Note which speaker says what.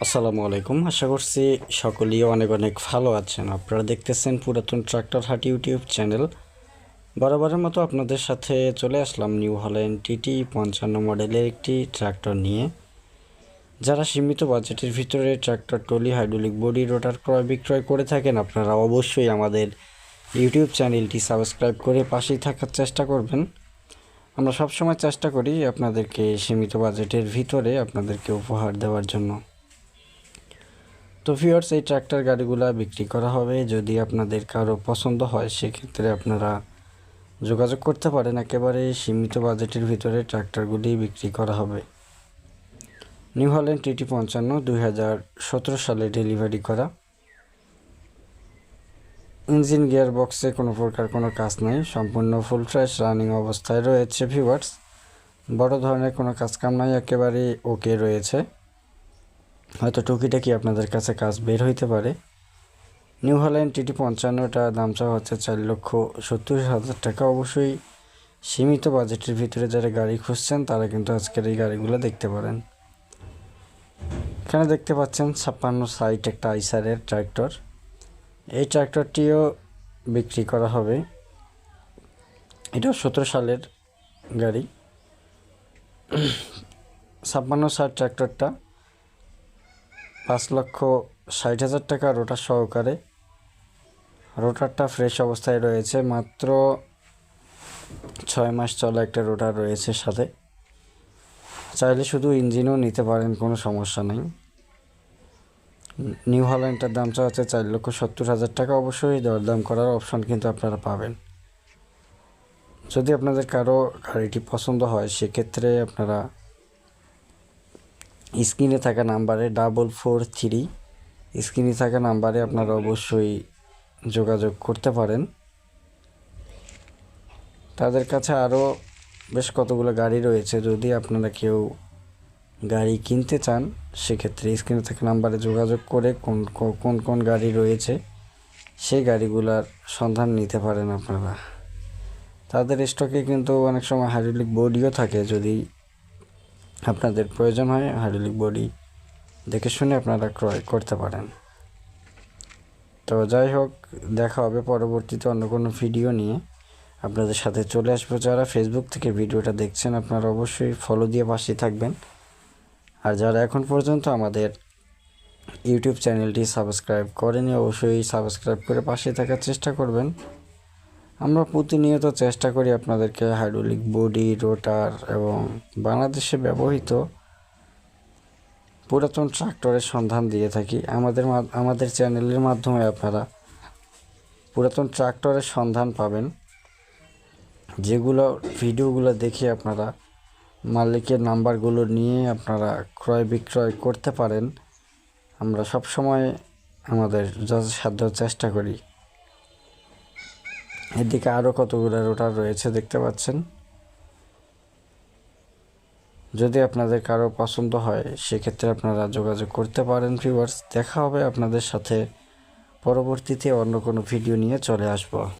Speaker 1: আসসালামু আলাইকুম। আশা করছি সকলেই অনেক অনেক ভালো আছেন। আপনারা দেখতেছেন পুরাতন ট্রাক্টর হাট ইউটিউব চ্যানেল। বরাবরের মতো আপনাদের সাথে চলে আসলাম নিউ হল্যান্ড টিটি 55 মডেলের একটি ট্রাক্টর নিয়ে। যারা সীমিত বাজেটের ভিতরে ট্রাক্টর ট্রলি হাইড্রোলিক বডি রোটার ক্রয় বিক্রয় করে থাকেন, আপনারা অবশ্যই আমাদের ইউটিউব চ্যানেলটি সাবস্ক্রাইব করে পাশেই থাকার চেষ্টা করবেন। আমরা সবসময় চেষ্টা করি আপনাদেরকে সীমিত বাজেটের ভিতরে আপনাদেরকে উপহার দেওয়ার জন্য। তো ভিউয়ার্স, এই ট্রাক্টর গাড়িগুলো বিক্রি করা হবে। যদি আপনাদের কারো পছন্দ হয় সেক্ষেত্রে আপনারা যোগাযোগ করতে পারেন। একেবারে সীমিত বাজেটের ভিতরে ট্রাক্টরগুলি বিক্রি করা হবে। নিউ হল্যান্ড টিটি 55 2017 সালে ডেলিভারি করা। ইঞ্জিন গিয়ার বক্সে কোনো প্রকার কোনো কাজ নেই, সম্পূর্ণ ফুল ফ্রেশ রানিং অবস্থায় রয়েছে। ভিউয়ার্স, বড় ধরনের কোনো কাজকাম নাই, একেবারে ওকে রয়েছে। হয়তো টুকিটাকি আপনাদের কাছে কাজ বের হইতে পারে। নিউ হল্যান্ড টিটি 55টা দাম চাওয়া হচ্ছে 4,70,000 টাকা। অবশ্যই সীমিত বাজেটের ভিতরে যারা গাড়ি খুঁজছেন তারা কিন্তু আজকের এই গাড়িগুলো দেখতে পারেন। এখানে দেখতে পাচ্ছেন 56 একটা আইসারের ট্রাক্টর। এই ট্রাক্টরটিও বিক্রি করা হবে। এটা 17 সালের গাড়ি। 56 ট্রাক্টরটা 5,60,000 টাকা রোটার সহকারে। রোটারটা ফ্রেশ অবস্থায় রয়েছে, মাত্র 6 মাস চলা একটা রোটার রয়েছে সাথে। চাইলে শুধু ইঞ্জিনও নিতে পারেন, কোনো সমস্যা নেই। নিউ হল্যান্ডটার দাম চাওয়া হচ্ছে 4,70,000 টাকা। অবশ্যই দরদাম করার অপশন কিন্তু আপনারা পাবেন। যদি আপনাদের কারো গাড়িটি পছন্দ হয় সেক্ষেত্রে আপনারা স্ক্রিনে থাকা নাম্বারে 443 স্ক্রিনে থাকা নাম্বারে আপনারা অবশ্যই যোগাযোগ করতে পারেন। তাদের কাছে আরও বেশ কতগুলো গাড়ি রয়েছে। যদি আপনারা কেউ গাড়ি কিনতে চান সেক্ষেত্রে স্ক্রিনে থাকা নাম্বারে যোগাযোগ করে কোন কোন কোন গাড়ি রয়েছে সেই গাড়িগুলোর সন্ধান নিতে পারেন আপনারা। তাদের স্টকে কিন্তু অনেক সময় হাইড্রোলিক বডিও থাকে। যদি আপনাদের প্রয়োজন হয় হাইড্রোলিক বডি দেখে শুনে আপনারা ক্রয় করতে পারেন। তো যাই হোক, দেখা হবে পরবর্তীতে অন্য কোনো ভিডিও নিয়ে আপনাদের সাথে চলে আসবো। যারা ফেসবুক থেকে ভিডিওটা দেখছেন আপনারা অবশ্যই ফলো দিয়ে পাশে থাকবেন। আর যারা এখন পর্যন্ত আমাদের ইউটিউব চ্যানেলটি সাবস্ক্রাইব করেনি অবশ্যই সাবস্ক্রাইব করে পাশে থাকার চেষ্টা করবেন। আমরা প্রতিনিয়ত চেষ্টা করি আপনাদেরকে হাইড্রোলিক বডি রোটার এবং বাংলাদেশে ব্যবহৃত পুরাতন ট্রাক্টরের সন্ধান দিয়ে থাকি। আমাদের চ্যানেলের মাধ্যমে আপনারা পুরাতন ট্রাক্টরের সন্ধান পাবেন, যেগুলো ভিডিওগুলো দেখে আপনারা মালিকের নাম্বারগুলো নিয়ে আপনারা ক্রয় বিক্রয় করতে পারেন। আমরা সব সময় আমাদের যথাসাধ্য চেষ্টা করি। এদিকে আরও কতগুলো রোটার রয়েছে দেখতে পাচ্ছেন। যদি আপনাদের কারো পছন্দ হয় সেক্ষেত্রে আপনারা যোগাযোগ করতে পারেন। ভিউয়ার্স, দেখা হবে আপনাদের সাথে পরবর্তীতে অন্য কোনো ভিডিও নিয়ে চলে আসব।